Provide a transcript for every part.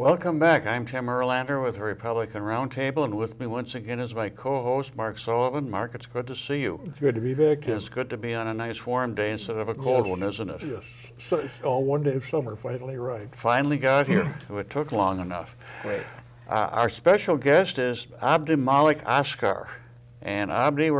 Welcome back. I'm Tim Erlander with the Republican Roundtable, and with me once again is my co-host, Mark Sullivan. Mark, it's good to see you. It's good to be back, Tim. And it's good to be on a nice warm day instead of a cold one, isn't it? Yes. So it's all one day of summer finally arrived. Finally got here. It took long enough. Great. Our special guest is Abdimalik Askar. And Abdi,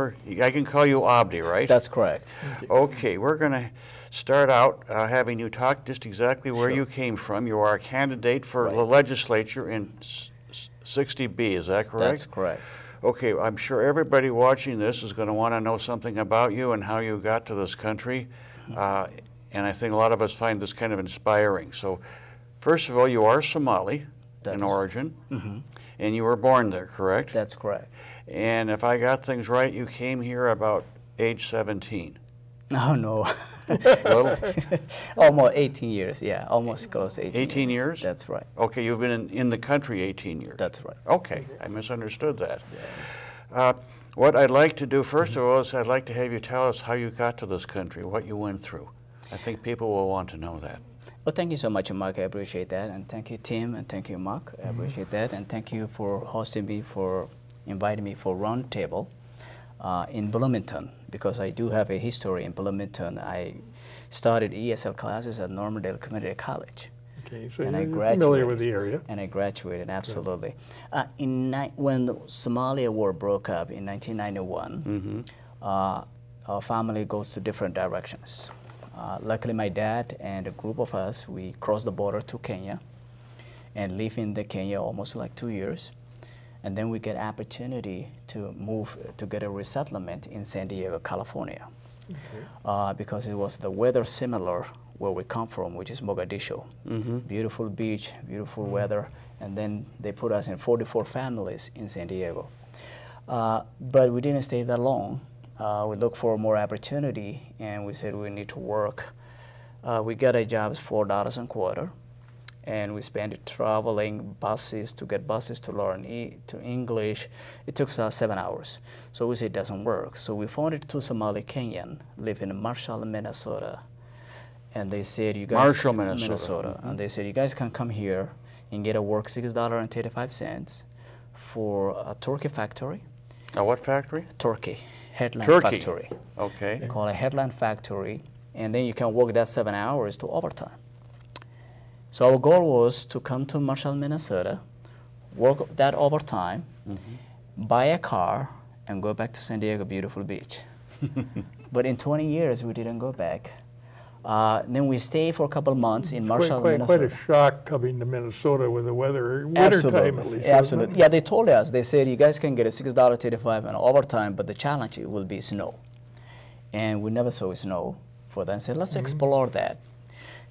I can call you Abdi, right? That's correct. Okay, we're going to start out having you talk just exactly where you came from. You are a candidate for the legislature in 60B, is that correct? That's correct. Okay, I'm sure everybody watching this is going to want to know something about you and how you got to this country. And I think a lot of us find this kind of inspiring. So, first of all, you are Somali in origin, and you were born there, correct? That's correct. And if I got things right, you came here about age 17. Oh, no. Little? Almost 18 years, yeah. Almost close to 18 18 years? That's right. Okay, you've been in the country 18 years. That's right. Okay, I misunderstood that. Yeah, What I'd like to do, first of all, is I'd like to have you tell us how you got to this country, what you went through. I think people will want to know that. well, thank you so much, Mark. I appreciate that. And thank you, Tim, and thank you, Mark. I appreciate that. And thank you for hosting me, for inviting me for Roundtable in Bloomington, because I do have a history in Bloomington. I started ESL classes at Normandale Community College. Okay, so And you're I graduated, familiar with the area. And I graduated, absolutely. When the Somalia War broke up in 1991, our family goes to different directions. Luckily, my dad and a group of us, we crossed the border to Kenya and live in the Kenya almost like 2 years. And then we get opportunity to move to get a resettlement in San Diego, California, because it was the weather similar where we come from, which is Mogadishu. Beautiful beach, beautiful weather, and then they put us in 44 families in San Diego. But we didn't stay that long. We looked for more opportunity, and we said we need to work. We got a job $4 a quarter. And we spent it traveling buses to get buses to learn English. It took us 7 hours. So we said it doesn't work. So we found it two Somali Kenyan live in Marshall, Minnesota. And they said, you guys Marshall, Minnesota. And they said, you guys can come here and get a work $6.35 for a turkey factory. A what factory? Turkey. Headland Turkey. factory. Okay. They call it Headland factory. And then you can work that 7 hours to overtime. So our goal was to come to Marshall, Minnesota, work that overtime, buy a car, and go back to San Diego, beautiful beach. But in 20 years, we didn't go back. Then we stayed for a couple of months in Marshall, Minnesota. Quite a shock coming to Minnesota with the weather, wintertime at least. Absolutely. Yeah, they told us, they said, you guys can get a $6.35 and overtime, but the challenge will be snow. And we never saw snow for that. And said, let's explore that.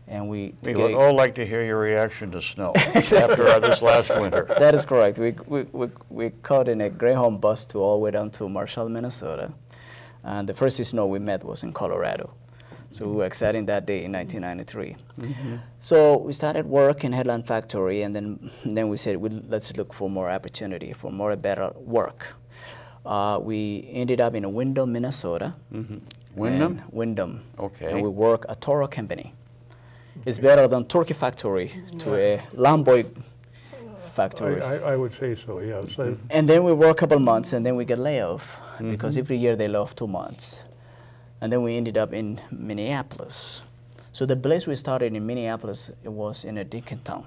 And we would all like to hear your reaction to snow after this last winter. That is correct. We caught in a Greyhound bus to all the way down to Marshall, Minnesota. And the first snow we met was in Colorado. So we were excited that day in 1993. So we started work in Headland Factory, and then we said, let's look for more opportunity, for more better work. We ended up in Windom, Minnesota. Wyndham? Windom. Okay. And we work at Toro Company. It's better than turkey factory to a lamboy factory. I would say so, yes. And then we work a couple months, and then we get laid off, because every year they lay off 2 months. And then we ended up in Minneapolis. So the place we started in Minneapolis, it was in a Dinkintown.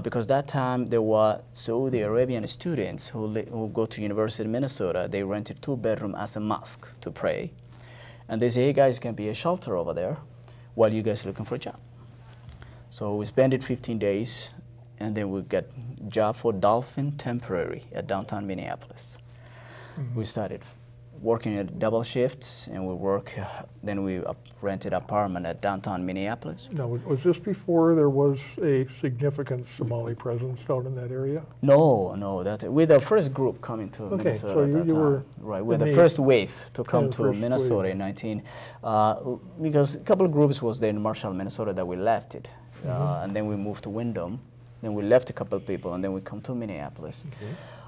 Because that time there were Saudi Arabian students who go to University of Minnesota. They rented 2-bedroom as a mosque to pray. And they say, hey guys, you can be a shelter over there while you guys are looking for a job. So we spent it 15 days, and then we got job for Dolphin temporary at downtown Minneapolis. We started working at double shifts, and then we rented apartment at downtown Minneapolis. Now, was this before there was a significant Somali presence down in that area? No, we're the first group coming to Minnesota so at that time. were right, we're the first wave to come to Minnesota in 19, because a couple of groups was there in Marshall, Minnesota that we left it, and then we moved to Windom. Then we left a couple of people, and then we come to Minneapolis,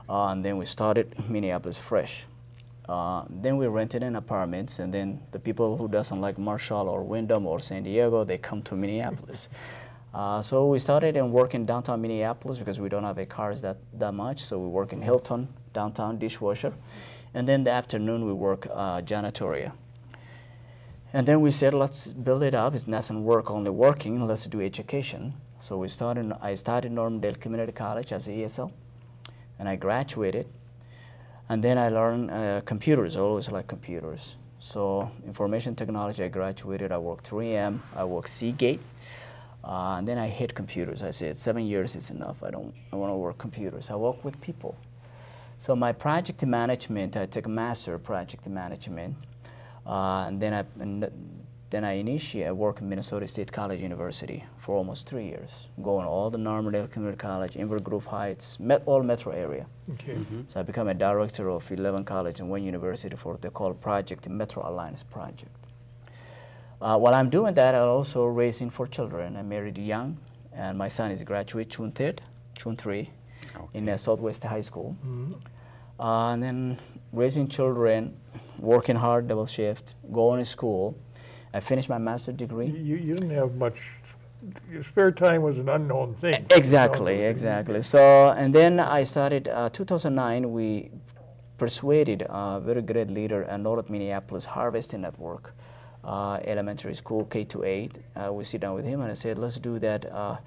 and then we started Minneapolis fresh. Then we rented in apartments, and then the people who doesn't like Marshall or Windom or San Diego, they come to Minneapolis. So we started and work in downtown Minneapolis because we don't have a cars that much. So we work in Hilton, downtown, dishwasher. And then the afternoon we work janitorial. And then we said, let's build it up. It doesn't work only working, let's do education. So I started Normandale Community College as an ESL, and I graduated. And then I learned computers. I always like computers. So information technology, I graduated. I worked 3M, I worked Seagate. And then I hate computers. I said, 7 years is enough. I want to work computers. I work with people. So my project management, I took a master of project management. And then I worked in Minnesota State College University for almost 3 years, going all the Normandale Community College, Inver Grove Heights, all metro area. Okay. So I became a director of 11 colleges and 1 university for what they call Project Metro Alliance Project. While I'm doing that, I'm also raising 4 children. I married young, and my son is graduate June 3, okay, in Southwest High School. And then raising children, working hard, double shift, going to school. I finished my master's degree. You didn't have much, your spare time was an unknown thing. Exactly, exactly. So, and then I started, 2009, we persuaded a very great leader at North Minneapolis Harvesting Network, elementary school, K-8. We sit down with him and I said, let's do that.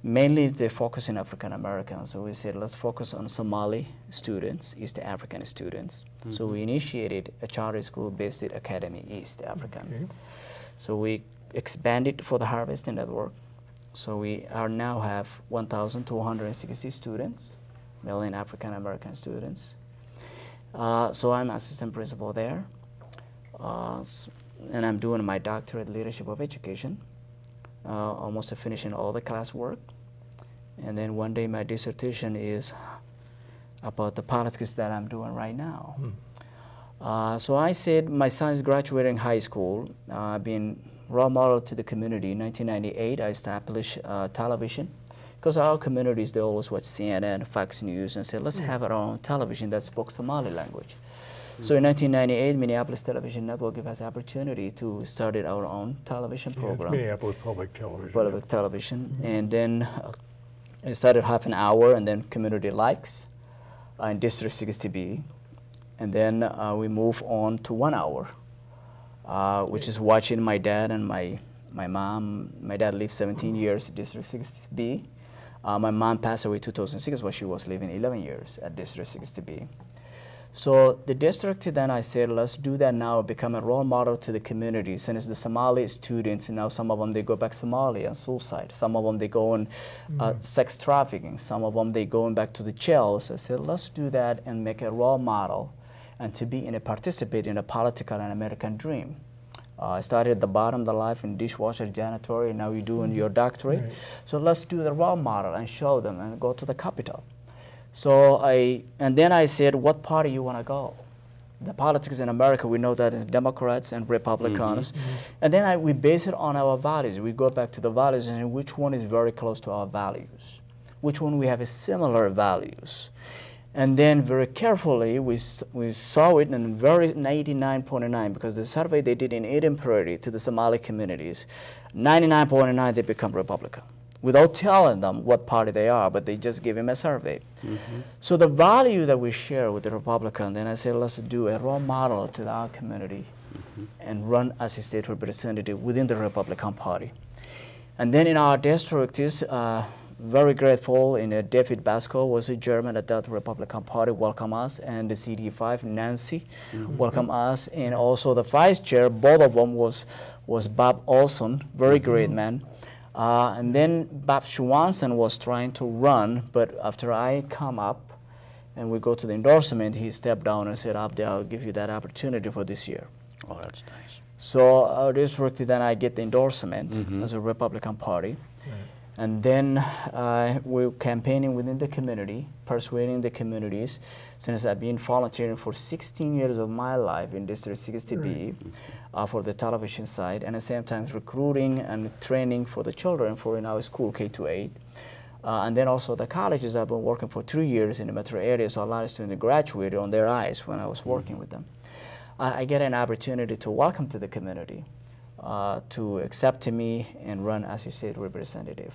Mainly they focus on African Americans. So we said, let's focus on Somali students, East African students. So we initiated a charter school based at Academy East African. Okay. So we expanded for the Harvesting Network. So we now have 1,260 students, mainly African American students. So I'm assistant principal there. And I'm doing my doctorate leadership of education. Almost finishing all the classwork. And then one day my dissertation is about the politics that I'm doing right now. So I said my son is graduating high school, being role model to the community. In 1998, I established television. Because our communities, they always watch CNN, Fox News, and said, let's have our own television that spoke Somali language. So in 1998, Minneapolis Television Network gave us opportunity to start our own television program. Minneapolis Public Television. Public television. And then it started half an hour, and then community likes in District 60B. And then we move on to 1 hour, which is watching my dad and my mom. My dad lived 17 years at District 60B. My mom passed away in 2006 while she was living 11 years at District 60B. So the district, then I said, let's do that now, become a role model to the community. Since the Somali students, now some of them, they go back Somalia and suicide. Some of them, they go on sex trafficking. Some of them, they going back to the jails. I said, let's do that and make a role model and to be in a participate in a political and American dream. I started at the bottom of the life in dishwasher, janitorial, and now you're doing your doctorate. Right. So let's do the role model and show them and go to the Capitol. So and then I said, what party you want to go? The politics in America, we know that it's Democrats and Republicans. And then we base it on our values. We go back to the values and which one is very close to our values. Which one we have a similar values. And then very carefully, we saw it in very 99.9, because the survey they did in Eden Prairie to the Somali communities, 99.9 they become Republican. Without telling them what party they are, but they just give him a survey. So the value that we share with the Republican, then I said, let's do a role model to our community and run as a state representative within the Republican Party. And then in our district is very grateful, David Basco was a German at that Republican Party, welcome us, and the CD5, Nancy, welcome us, and also the vice chair, both of them was Bob Olson, very great man. And then Bob Schwanson was trying to run, but after I come up and we go to the endorsement, he stepped down and said, Abdi, I'll give you that opportunity for this year. Oh, that's nice. So our district, then I get the endorsement as a Republican Party. And then we're campaigning within the community, persuading the communities, since I've been volunteering for 16 years of my life in District 60B for the television side, and at the same time recruiting and training for the children for in our school, K-8. And then also the colleges, I've been working for 3 years in the metro area, so a lot of students graduated on their eyes when I was working with them. I get an opportunity to welcome to the community to accept me and run as a state representative.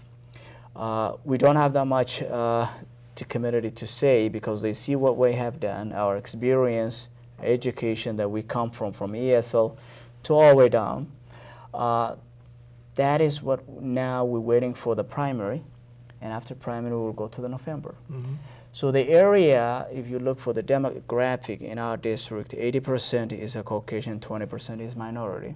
We don't have that much to community to say because they see what we have done, our experience, education that we come from ESL to all the way down. That is what now we're waiting for the primary, and after primary we'll go to the November. So the area, if you look for the demographic in our district, 80% is a Caucasian, 20% is minority.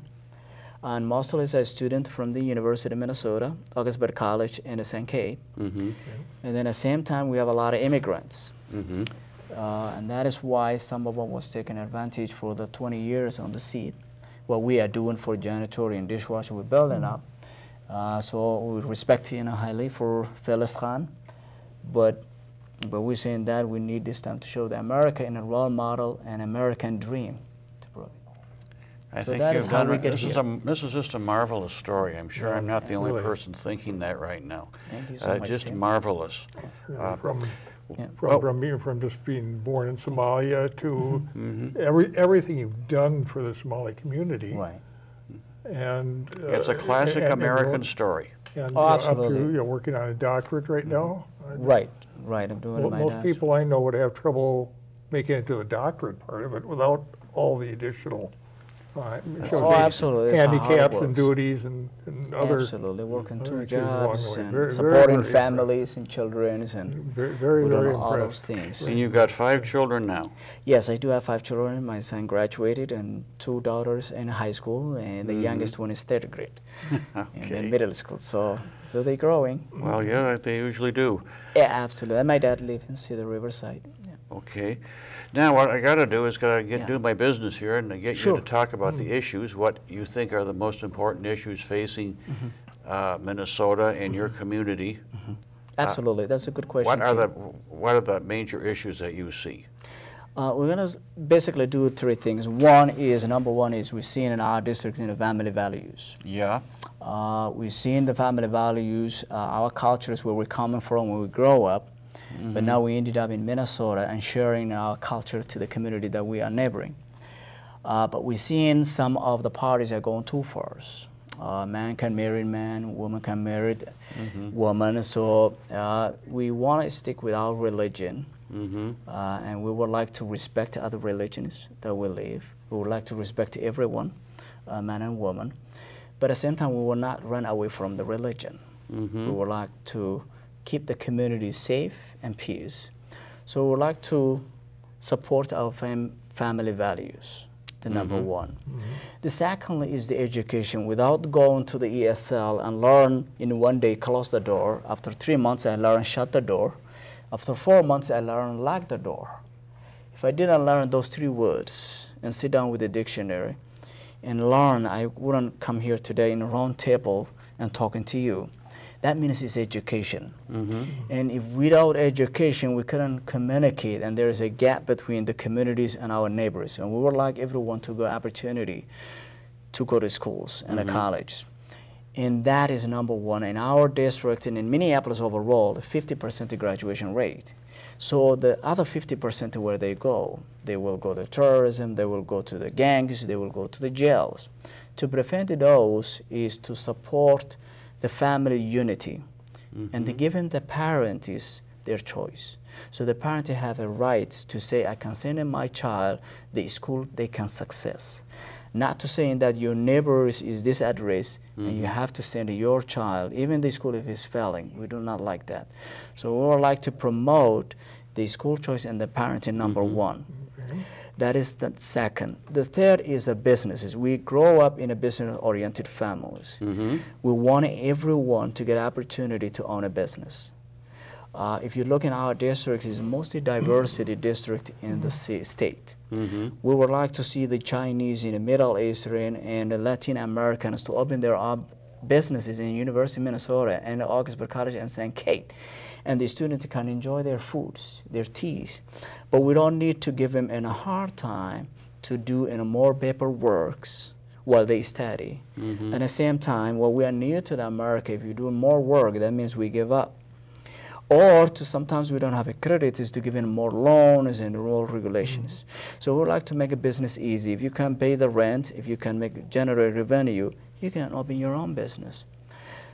And mostly is a student from the University of Minnesota, Augsburg College, and St. Kate. And then at the same time, we have a lot of immigrants. And that is why some of them was taking advantage for the 20 years on the seat. What we are doing for janitorial and dishwasher, we're building up. So we respect highly for Phyllis Khan, but we're saying that we need this time to show the America in a role model and American dream. I So think that you've is how done we it. get This here. this is just a marvelous story. I'm sure I'm not the only really. person thinking that right now. Thank you so much, Just Tim. marvelous. From just being born in Somalia to everything you've done for the Somali community. Right. And It's a classic American story. And Oh, up to absolutely. working on a doctorate right now. Right, right. I'm doing my Most dad's. people I know would have trouble making it to the doctorate part of it without all the additional Oh, absolutely. That's how hard it handicaps and works. duties and other. Absolutely, working other 2 things along the jobs way. and Very, supporting very families and children and Very, we very do all those impressed. things. And you've got 5 children now. Yes, I do have 5 children. My son graduated and 2 daughters in high school, and the youngest one is 3rd grade and then middle school. So they're growing. Well, yeah, they usually do. Yeah, absolutely. And my dad lives in Cedar Riverside. Yeah. Okay. Now, what I got to do is Yeah. do my business here and get Sure. you to talk about the issues, what you think are the most important issues facing Minnesota and your community. Absolutely, that's a good question. What are the major issues that you see? We're going to basically do 3 things. Number one is we're seeing in our district in the family values. Yeah. We're seeing the family values, our cultures, where we're coming from when we grow up. But now we ended up in Minnesota and sharing our culture to the community that we are neighboring. But we're seeing some of the parties are going too far. Man can marry man, woman can marry woman. So we want to stick with our religion. And we would like to respect other religions that we live. We would like to respect everyone, man and woman. But at the same time, we will not run away from the religion. We would like to keep the community safe and peace. So we would like to support our family values, the number one. The second is the education. Without going to the ESL and learn in one day, close the door. After 3 months, I learned shut the door. After 4 months, I learned lock the door. If I didn't learn those 3 words and sit down with the dictionary and learn, I wouldn't come here today in a round table and talking to you. That means it's education. And if without education, we couldn't communicate, and there is a gap between the communities and our neighbors. And we would like everyone to get opportunity to go to schools and a college. And that is number one. In our district and in Minneapolis overall, 50% graduation rate. So the other 50% where they will go to tourism, they will go to the gangs, they will go to the jails. To prevent those is to support the family unity, and the giving the parent is their choice. So the parent have a right to say, I can send in my child the school they can success. Not to saying that your neighbor is this address and you have to send your child, even the school if it's failing. We do not like that. So we would like to promote the school choice and the parenting number one. That is the second. The third is the businesses. We grow up in a business-oriented families. We want everyone to get opportunity to own a business. If you look in our districts, it's mostly diversity district in the state. We would like to see the Chinese and the Middle Eastern and the Latin Americans to open their businesses in University of Minnesota and Augsburg College and St. Kate. And the students can enjoy their foods, their teas. But we don't need to give them a hard time to do more paperwork while they study. And at the same time, while we are near to America, if you do more work, that means we give up. or to sometimes we don't have a credit is to give in more loans and rule regulations. So we would like to make a business easy. If you can pay the rent, if you can generate revenue, you can open your own business.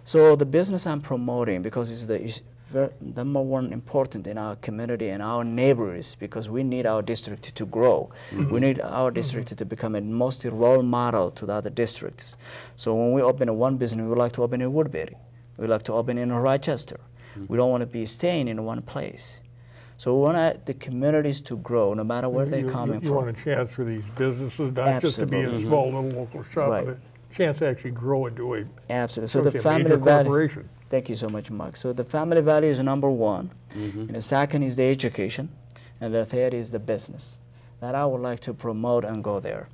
So the business I'm promoting, because it's the number one important in our community and our neighbors, because we need our district to grow. We need our district to become a most role model to the other districts. So when we open one business, we would like to open in Woodbury. We would like to open in Rochester. We don't want to be staying in one place. So we want the communities to grow, no matter where they're coming from. You want a chance for these businesses, not just to be a small little local shop, but a chance to actually grow into a So the family value. Thank you so much, Mark. So the family value is number one, and the second is the education, and the third is the business. That I would like to promote and go there.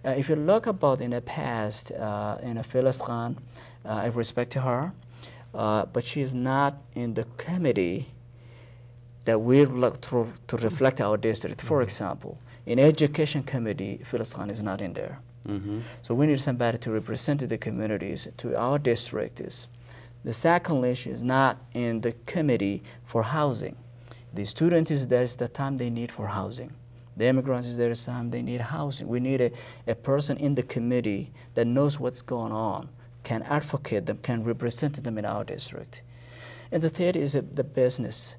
If you look about in the past, in Phyllis Khan, I respect her, but she is not in the committee that we look to reflect our district. For example, in education committee, Phyllis Khan is not in there. So we need somebody to represent the communities, to our districts. The second issue is not in the committee for housing. The student is there is the time they need for housing. The immigrants is there is time they need housing. We need a person in the committee that knows what's going on, can advocate them, can represent them in our district. And the third is the business,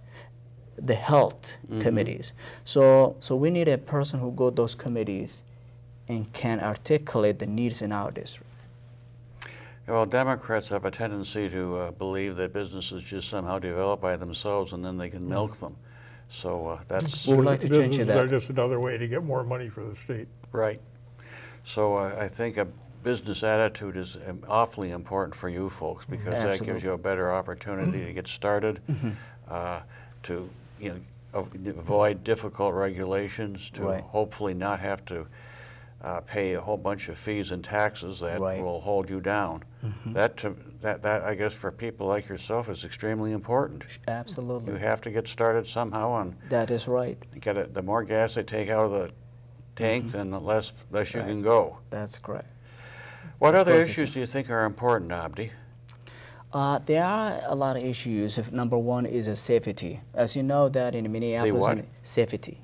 the health committees. So we need a person who go those committees and can articulate the needs in our district. Well, Democrats have a tendency to believe that businesses just somehow develop by themselves and then they can milk them. So that's... We would like to change that. Businesses are just another way to get more money for the state. Right. So I think a business attitude is awfully important for you folks, because that gives you a better opportunity to get started, to avoid difficult regulations, to hopefully not have to pay a whole bunch of fees and taxes that will hold you down. That I guess for people like yourself is extremely important. Absolutely. You have to get started somehow, and that is right. The more gas they take out of the tank, then the less you can go. That's correct. What other issues do you think are important, Abdi? There are a lot of issues. Number one is safety. As you know that in Minneapolis, safety.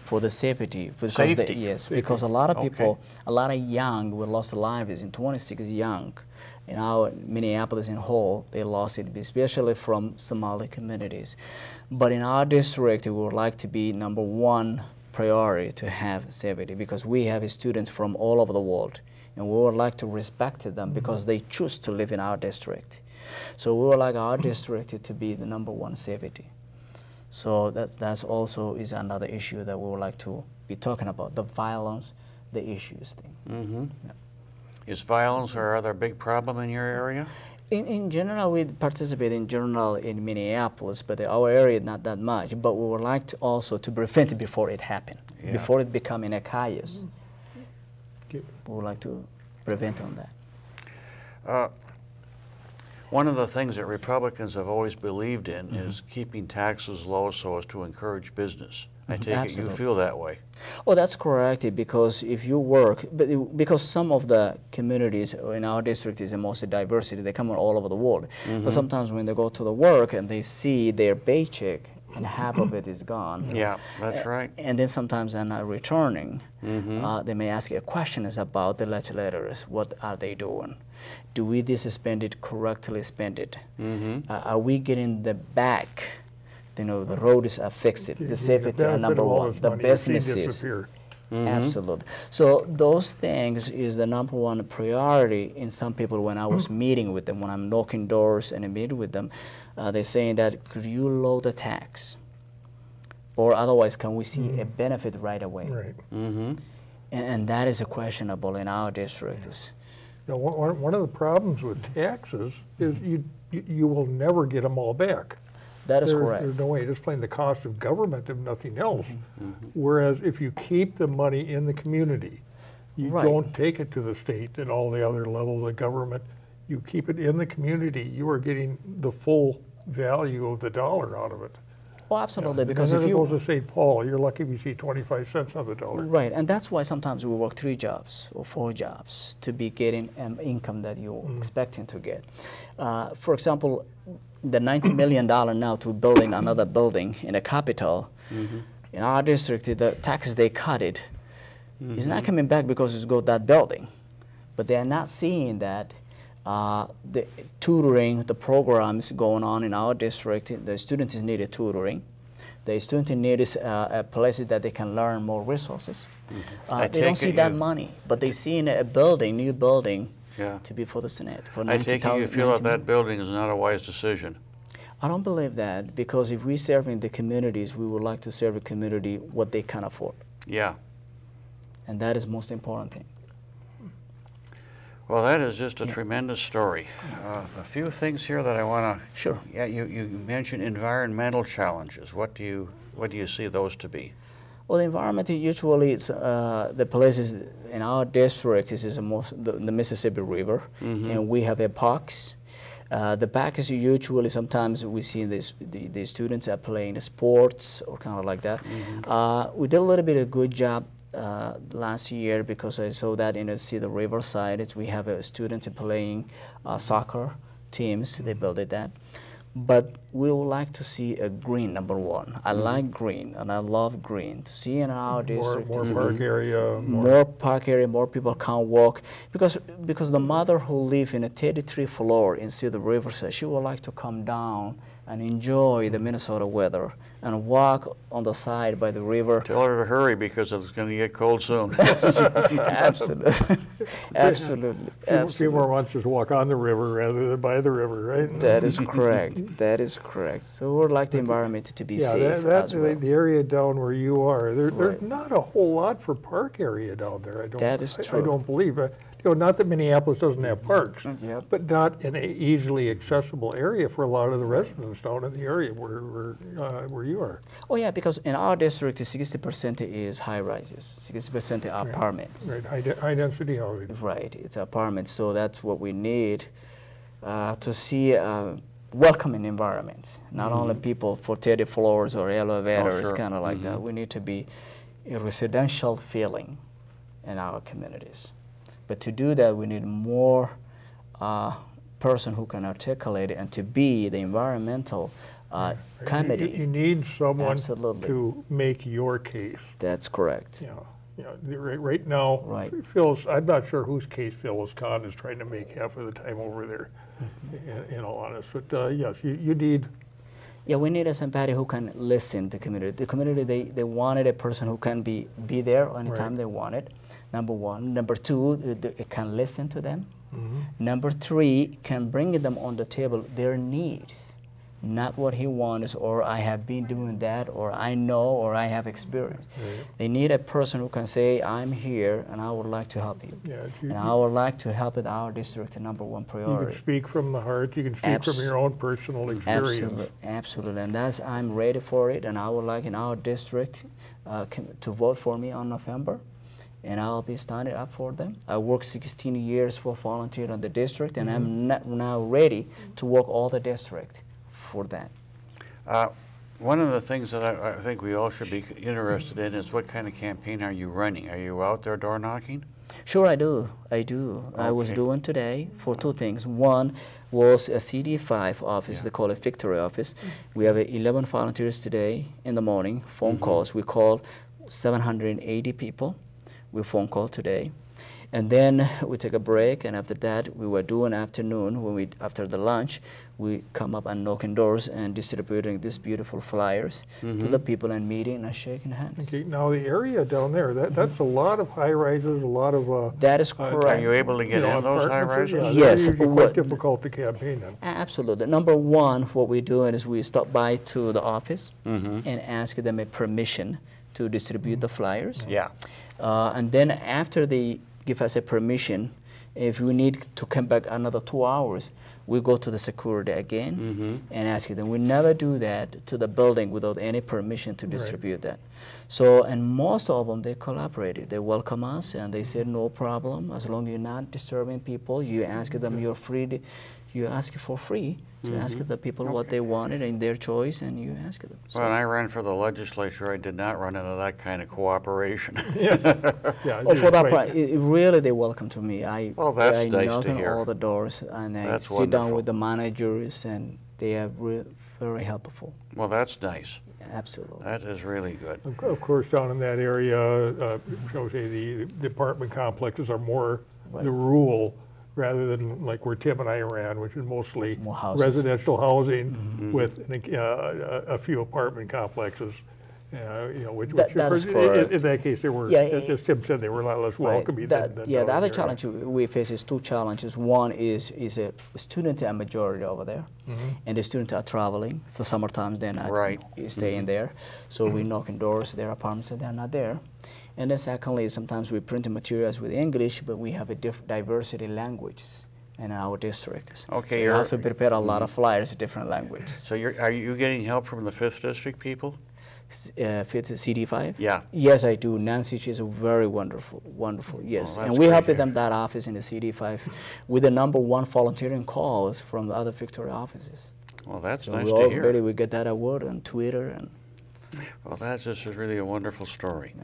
For the safety. Safety? Yes, because a lot of people, a lot of young, we lost their lives in 26 young. In our Minneapolis in whole, they lost it, especially from Somali communities. But in our district, we would like to be number one priority to have safety, because we have students from all over the world. And we would like to respect them because they choose to live in our district. So we would like our district to be the number one safety. So that's also is another issue that we would like to be talking about, the violence, the issues thing. Is violence or other big problem in your area? In general, we participate in general in Minneapolis, but our area not that much. But we would like to also to prevent it before it happens, before it becoming a chaos. We would like to prevent on that. One of the things that Republicans have always believed in is keeping taxes low so as to encourage business. I take it you feel that way. Oh, that's correct, because if you work, because some of the communities in our district is the most diversity, they come from all over the world. But sometimes when they go to the work and they see their paycheck and half of it is gone. Yeah, that's right. And then sometimes they're not returning. They may ask you questions about the legislators. What are they doing? Do we spend it correctly spend it? Are we getting the back? You know, the roads are fixed. The safety are number one. The businesses. Absolutely. So those things is the number one priority in some people. When I was meeting with them, when I'm knocking doors and I meet with them, they're saying that, could you lower the tax? Or otherwise, can we see a benefit right away? Right. And that is questionable in our districts. You know, one of the problems with taxes is you will never get them all back. That is correct. There's no way. Just playing the cost of government, if nothing else. Whereas if you keep the money in the community, you don't take it to the state and all the other levels of government. You keep it in the community. You are getting the full value of the dollar out of it. Oh, absolutely. Because if you go to St. Paul, you're lucky if you see 25 cents on the dollar. Right, and that's why sometimes we work 3 jobs or 4 jobs to be getting an income that you're expecting to get. For example, the $90 million now to building another building in the capital, in our district, the taxes they cut it, it's not coming back because it's got that building. But they are not seeing that the tutoring, the programs going on in our district, the students needed tutoring. The students need places that they can learn more resources. They don't see that money, but they see in a building, new building, to be for the Senate. For I take it you feel that that building is not a wise decision. I don't believe that, because if we serve in the communities, we would like to serve a community what they can afford. Yeah. And that is the most important thing. Well, that is just a tremendous story. A few things here that I want to... Sure. Yeah, you mentioned environmental challenges. What do you see those to be? Well, the environment usually it's the places in our district is the Mississippi River, and we have parks. The parks usually sometimes we see the students are playing sports or kind of like that. We did a little bit of a good job last year, because I saw that see the riverside we have students playing soccer teams. They built that. But we would like to see a green, number one. I like green, and I love green. To see in our district, more park area, more park area, more people can walk. Because the mother who lives in a 33 floor in the riverside, she would like to come down and enjoy the Minnesota weather and walk on the side by the river. Tell her to hurry, because it's going to get cold soon. Absolutely. Absolutely. A few more months just walk on the river rather than by the river, right? That is correct. That is correct. So we would like the environment to be safe as well. The area down where you are, there's not a whole lot for park area down there. That is true. I don't believe. Not that Minneapolis doesn't have parks, but not in an easily accessible area for a lot of the residents down in the area where you are. Oh yeah, because in our district, 60% is high rises, 60% are apartments. Right, high density housing. Right, it's apartments, so that's what we need to see a welcoming environment. Not only people for 30 floors or elevators, kind of like that. We need to be a residential feeling in our communities. But to do that, we need more person who can articulate it and to be the environmental committee. You need someone to make your case. That's correct. Right now, I'm not sure whose case Phyllis Kahn is trying to make half of the time over there, in all honesty. But yes, you need... Yeah, we need somebody who can listen to the community. The community, they wanted a person who can be there anytime they want it, number one. Number two, it can listen to them. Number three, can bring them on the table their needs, not what he wants, or I have been doing that, or I know, or I have experience. They need a person who can say, I'm here, and I would like to help you. And I would like to help in our district, the number one priority. You can speak from the heart, you can speak from your own personal experience. Absolutely, and I'm ready for it, and I would like in our district to vote for me on November. And I'll be standing up for them. I worked 16 years for volunteer on the district, and I'm now ready to work all the district for that. One of the things that I think we all should be interested in is what kind of campaign are you running? Are you out there door knocking? Sure, I do. Okay. I was doing today for two things. One was a CD5 office, they call it Victory Office. We have 11 volunteers today in the morning, phone calls. We called 780 people. We phone call today. And then we take a break, and after that, we were doing afternoon, after the lunch, we come up and knocking doors and distributing these beautiful flyers to the people and meeting and shaking hands. Okay, now the area down there, that's a lot of high rises, a lot of... that is correct. Are you able to get in those high rises? Yes. It's quite difficult to campaign in. Absolutely. Number one, what we're doing is we stop by to the office and ask them a permission to distribute the flyers. And then after they give us a permission, if we need to come back another 2 hours, we go to the security again and ask them. We never do that to the building without any permission to distribute that. So, and most of them, they collaborated. They welcome us, and they said, no problem, as long as you're not disturbing people, you ask them, you're free, you ask for free. To ask the people what they wanted and their choice, and you ask them. So. When I ran for the legislature, I did not run into that kind of cooperation. For that part, really they welcome to me. Well, that's nice knock to on hear. all the doors, and I That's sit down with the managers, and they are very helpful. Well, that's nice. Absolutely. That is really good. Of course, down in that area, shall we say, the apartment complexes are more the rule rather than like where Tim and I ran, which is mostly residential housing with a few apartment complexes. That is correct. In that case, they were, as Tim said, they were a lot less welcoming. The other challenge we face is two challenges. One is a student are majority over there, and the students are traveling. So summertime they're not staying there. So we knock on doors, their apartments, and they're not there. And then secondly, sometimes we print materials with English, but we have a diversity language in our districts. Okay, so you have to prepare a lot of flyers in different languages. So are you getting help from the 5th District people? 5th CD5? Yeah. Yes, I do. Nancy, she's a very wonderful, yes. And we help them that office in the CD5 with the #1 volunteering calls from the other Victoria offices. Well, that's so nice to hear. We get that award on Twitter. And well, that's just really a wonderful story.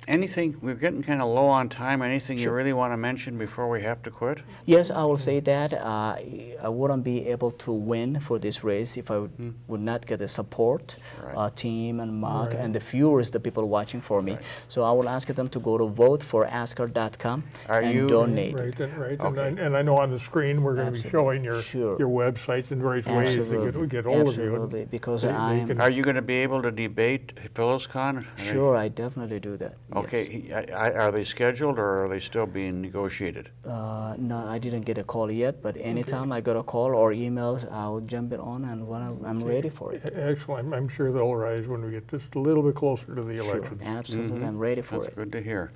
Anything, we're getting kind of low on time, anything you really want to mention before we have to quit? Yes, I will say that I wouldn't be able to win for this race if I would not get the support team and Mark and the viewers, the people watching for me. So I will ask them to go to voteforaskar.com and donate. Right. Okay. And I know on the screen we're going to be showing your websites and various ways to get hold of you. Absolutely, because Are you going to be able to debate PhyllisCon? Sure, I definitely do that. Okay, are they scheduled or are they still being negotiated? No, I didn't get a call yet, but anytime I get a call or emails, I'll jump it on and when I'm ready for it. Excellent. I'm sure they'll rise when we get just a little bit closer to the election. Absolutely, I'm ready for it. That's good to hear.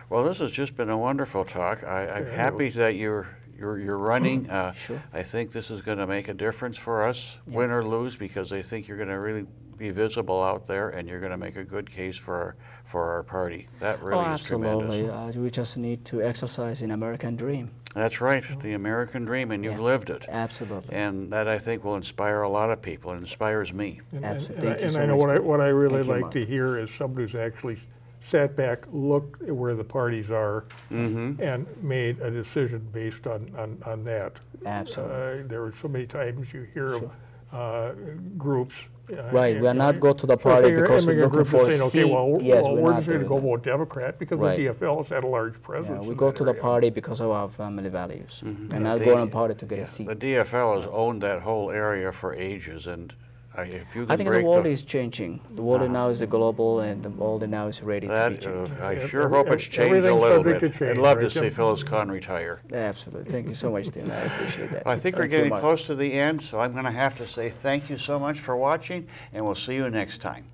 Well, this has just been a wonderful talk. I'm happy that you're running. I think this is going to make a difference for us, win or lose, because I think you're going to really be visible out there, and you're going to make a good case for our party. That really is tremendous. Absolutely. We just need to exercise an American dream. That's right, the American dream, and you've lived it. Absolutely. And that, I think, will inspire a lot of people. It inspires me. Absolutely. And I know what I really like to hear is somebody who's actually sat back, looked at where the parties are, and made a decision based on that. Absolutely. There are so many times you hear of groups. Right, we are not go to the party because we're looking for a seat. We're just going to go vote Democrat because the DFL has had a large presence. We go to the party because of our family values, and not going to the party to get a seat. The DFL has owned that whole area for ages, and if you can I think the world is changing. The world now is global, and the world now is ready to be changed. I sure hope it's changed a little bit. I'd love to see PhyllisCon retire. Absolutely. Thank you so much, Tim. I appreciate that. I think we're getting close to the end, so I'm going to have to say thank you so much for watching, and we'll see you next time.